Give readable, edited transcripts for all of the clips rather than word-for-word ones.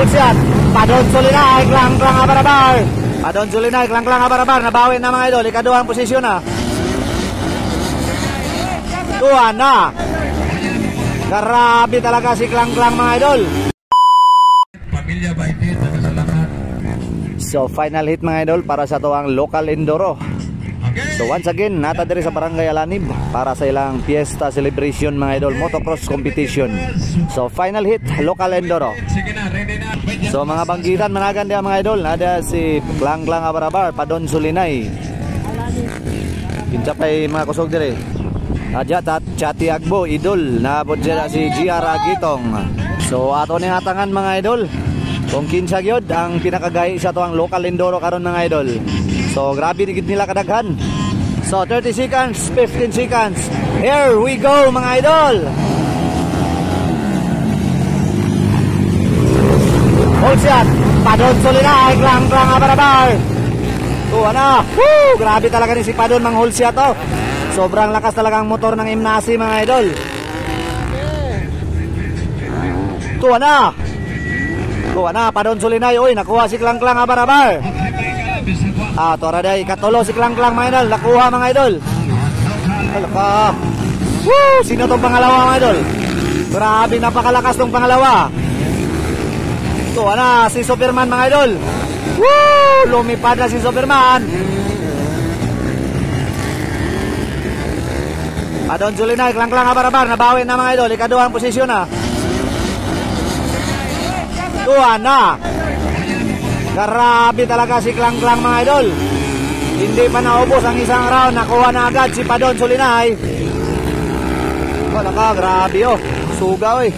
Ulsiat, Padon Solinay, klang-klang abarabar. Padon Solinay, klang-klang abarabar. Nabawi na mga idol, ikaduhang posisyon na. Tuhan na. Grabe talaga si klang-klang mga idol. Pamilya Baidit sa lahat. So final hit mga idol para sa tuwang local enduro. So once again, nata diri sa Barangay Alanib para sa ilang fiesta celebration mga idol, motocross competition. So final hit, local enduro. So mga banggitan managan dia mga idol, nada si Klang-klang abarabar, Padon Solinay. Kinsa pay mga kusog diri. Adya Chati Agbo, idol na podjera si GR Agitong. So ato ni hatangan mga idol kung kinsa gyud ang pinakagahi sa tuwang local enduro karon mga idol. So grabe digid nila kadaghan. So 30 seconds, 15 seconds. Here we go mga idol. Ulsiat, Padon Solinay, klang-klang abarabar. Tuwa na. Woo! Grabe talaga ni si Padon mang Ulsiat to. Sobrang lakas talaga ang motor ng Imnasi mga idol. Tuwa na. Tuwa na, Padon Solinay. Uy, nakuha si klang-klang abarabar. Toraday, katulo si klang-klang mga idol. Nakuha mga idol. Alaka. Woo! Sino tong pangalawa mga idol? Grabe, napakalakas tong pangalawa. Tuwa na, si Superman mga idol. Woo! Lumipad na si Superman. Padon Solinay, klang-klang abarabar. Nabawi na mga idol, ikaduhang posisyon na. Tuwa na. Grabe talaga si klang-klang mga idol. Hindi pa naubos ang isang round, nakuha na agad si Padon Solinay. Wala ka, grabe oh. Suga eh.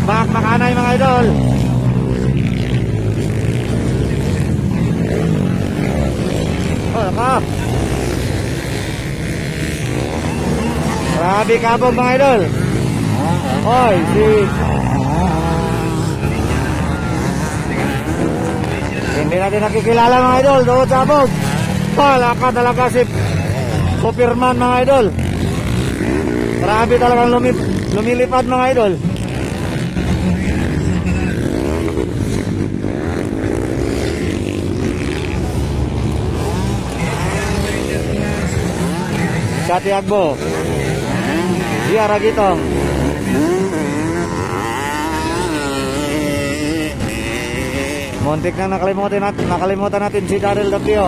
Makanay mga idol. Wala ka. Grabe kabog mga idol. Oy, hindi natin nakikilala mga idol. Doon sabog. Wala ka talaga si Superman mga idol. Grabe talagang lumilipad mga idol. Chati Agbo, GR Agitong. Muntik na nakalimutan natin si Daryl W.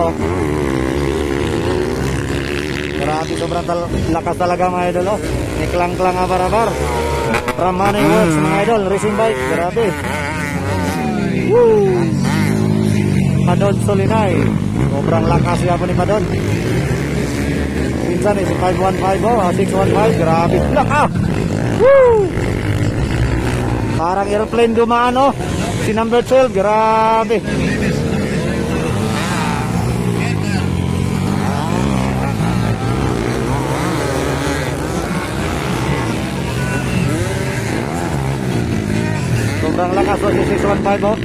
Grabe, sobrang lakas talaga mga idol oh. Ni klang-klang abarabar. From Money Works mga idol, racing bike, grabe. Woo! Padon Solinay, sobrang lakas yapon ni Padon. Pinsan eh, si 515 oh, 615, grabe. Laka! Woo! Parang airplane dumaan oh. Si number 12, grabe. Sobrang lakas oh, si 615 oh.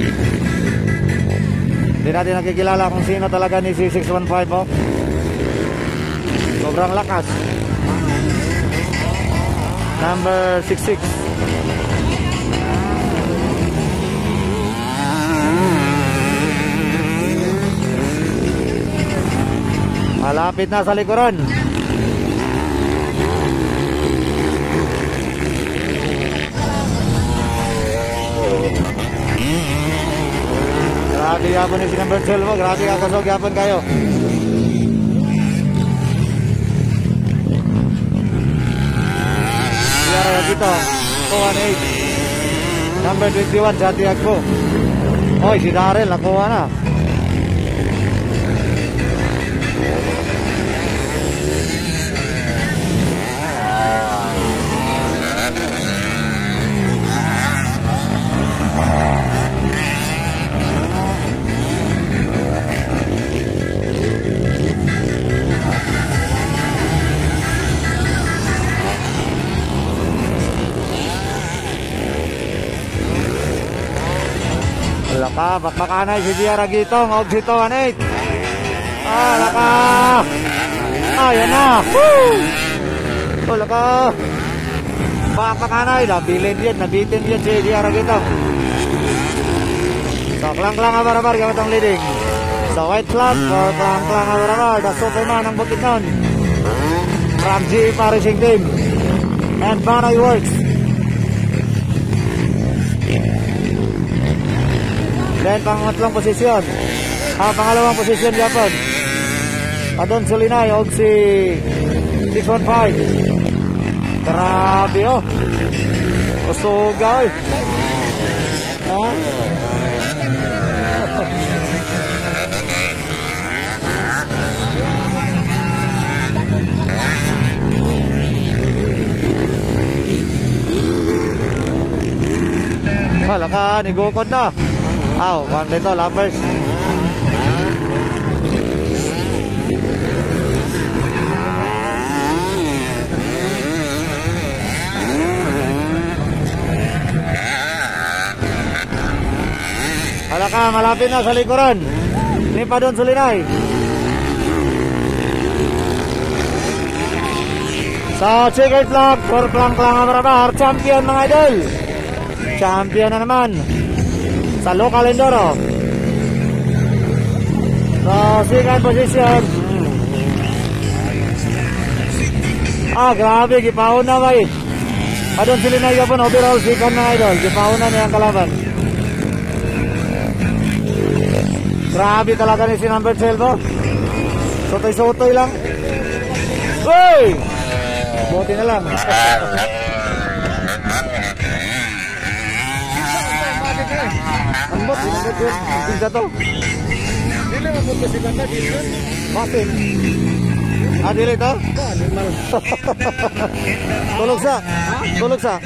Hindi natin nakikilala kung sino talaga ni si 615 oh. Sobrang lakas. Number 66. Malapit na sa likuran. Grabe yapon ni si number 12 mo. Grabe kakasog yapon kayo. Siyara dito 218. Number 21 Chati Agbo. Oy, si Daryl nakuha na. Laka, bakmakanay si GR Agitong, og si 218. Laka. Ayan na. Woo! Laka. pakanay, nabilin yan, nabitin yan si Diara Gito. So, klang-klang abar-abar gamit ang leading. So, white flag, klang-klang abar-abar, the Superman ang bukid nun. From GE Racing Team. And Banay Works. Then, pangatlong posisyon. Pangalawang posisyon, Japon. Adon Sulinay, og si 615. Grabe, oh. Usuga, eh. Wala ka, nigukod na. Aw, one dito, lappers. Wala ka, malapit na sa likuran. Ni pa doon Sulinay. Sa checkered flag, for klang-klang abar-abar, champion mga idol. Champion na naman sa local enduro. So, second position. Grabe, gipaon na ba eh. Padon Sulinay yapon, overall second mga idol. Gipaon na niya ang kalaban. Grabe talaga ni si number 12, oh. Sotoy-sotoy lang. Uy! Buti na lang. Ambot, sinagad yun. Pizza to. Dili mo po kasi kanta dito. Bakit? Dili to? Tulog sa.